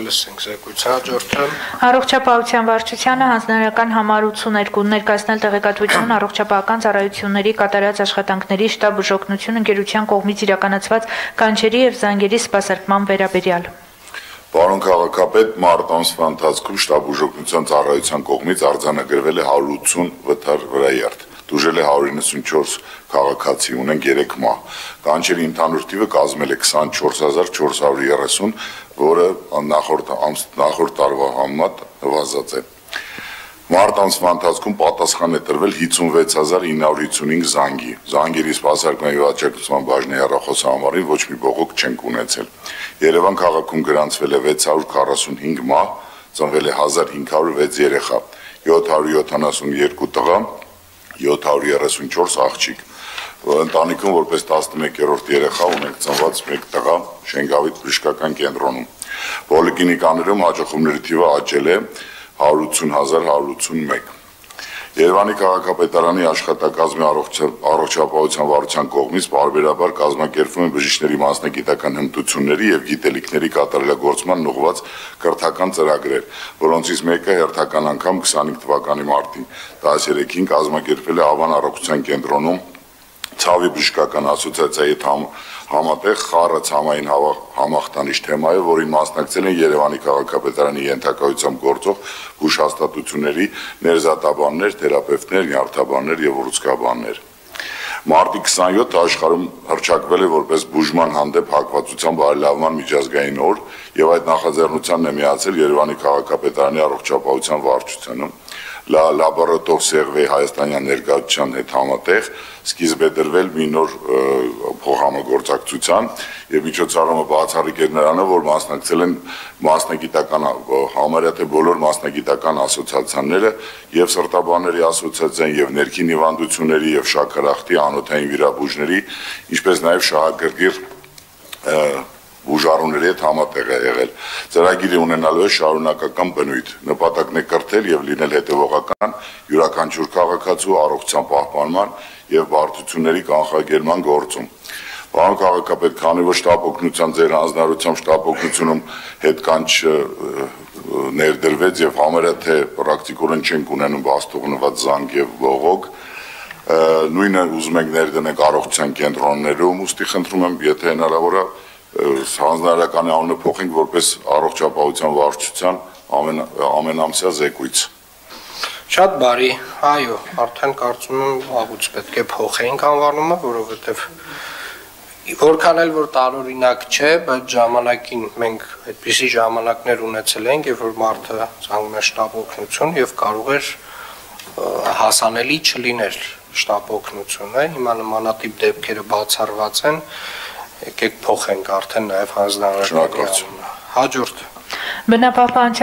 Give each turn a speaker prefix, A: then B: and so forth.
A: կլսենք զեկույցը հաջորդը։
B: Առողջապահության վարչությանը հանձնարարական համառություն ներկայացնել տեղեկատվություն առողջապահական ծառայությունների կատարած աշխատանքների շտաբ բուժօգնություն ընկերության կողմից իրականացված կանչերի եւ զանգերի սպասարկման վերաբերյալ։
C: Պարոն քաղաքապետ, մարտ ամսվա ընթացքում շտաբ բուժօգնության ծառայության կողմից արձանագրվել է 180 վթար վրաերթ, դուժել է 194 քաղաքացի, ունենք 3 մահ։ Կանչերի ընդհանուր թիվը կազմել է 24430, որը նախորդ տարվա համեմատ նվազած է։ Մարտ ամսվա ընթացքում պատասխան է տրվել 56955 զանգի։ Զանգերի սպասարկման եւ աջակցության բաժնի հեռախոսահամարին ոչ մի բողոք չենք ունեցել։ Երևան քաղաքում գրանցվել է 645 մահ, ծնվել է 1506 երեխա, 772 տղա, 734 աղջիկ։ Ընտանիքում որպես 11-րդ երեխա ունենք ծնված 1 տղա Շենգավիթ բժշկական կենտրոնում։ Պոլիկլինիկաներում հաճախումների թիվը աճել է 180181։ Երևանի քաղաքապետարանի աշխատակազմի առողջապահության վարչության կողմից բարբերաբար կազմակերպվում են բժիշկների մասնագիտական հմտությունների եւ գիտելիքների կատարելագործման ուղղված կրթական ծրագրեր, որոնցից մեկը հերթական անգամ 25 թվականի մարտին 13-ին կազմակերպվել է Ավան առողջության կենտրոնում Ցավի բժշկական ասոցիացիայի համատեղ խառը ցամային համախտանիշ թեմայով, որին մասնակցել են Երևանի քաղաքապետարանի ենթակայությամբ գործող բուժհաստատությունների ներզատաբաններ, թերապևտներ, նյարդաբաններ եւ ուռուցքաբաններ։ Մարտի 27-ը աշխարհում հռչակվել է որպես բուժման հանդեպ հակվածության բարելավման միջազգային օր եւ այդ նախաձեռնությանն է միացել Երևանի քաղաքապետարանի առողջապահության վարչությունը։ Լաբորատոր Սերվեի հայաստանյան ներկայացության հետ համատեղ սկիզբ է դրվել մի նոր փոխհամագործակցության եւ միջոցառումը բացառիկ է նրանով, որ մասնակցել են մասնագիտական համարյա թե բոլոր մասնագիտական ասոցիացիաները եւ սրտաբանների ասոցիացիան եւ ներքին հիվանդությունների եւ շաքարախտի անոթային վիրաբույժների, ինչպես նաեւ շահագրգիռ բուժառուների հետ համատեղ է եղել։ Ծրագիրը ունենալու է շարունակական բնույթ, նպատակն է կրթել եւ լինել հետեւողական յուրաքանչյուր քաղաքացու առողջության պահպանման եւ բարդությունների կանխարգելման գործում։ Պարոն քաղաքապետ, քանի որ շտաբ օգնության ձեր հանձնարարությամբ շտաբ օգնությունում հետկանչ ներդրվեց եւ համարյա թե պրակտիկորեն չենք ունենում բաստողնված զանգ եւ բողոք, նույնը ուզում ենք ներդնենք առողջության կենտրոններում, ուստի խնդրում եմ, եթե հնարավոր է հանձնարարականի անունը փոխենք որպես առողջապահության վարչության ամենամսյա զեկույց։
A: Շատ բարի, այո, արդեն կարծում եմ վաղուց պետք է փոխենք անվանումը, որովհետև որքան էլ որ տարօրինակ չէ, բայց ժամանակին մենք այդպիսի ժամանակներ ունեցել ենք, երբ որ մարդը ցանկում է շտաբ օգնություն եւ կարող էր հասանելի չլիներ շտաբ օգնությունը, հիմա նմանատիպ դեպքերը բացառված են, եկեք փոխենք արդեն նաեւ հանձնարարականի անունը։ Հաջորդ
B: Բնապահպանության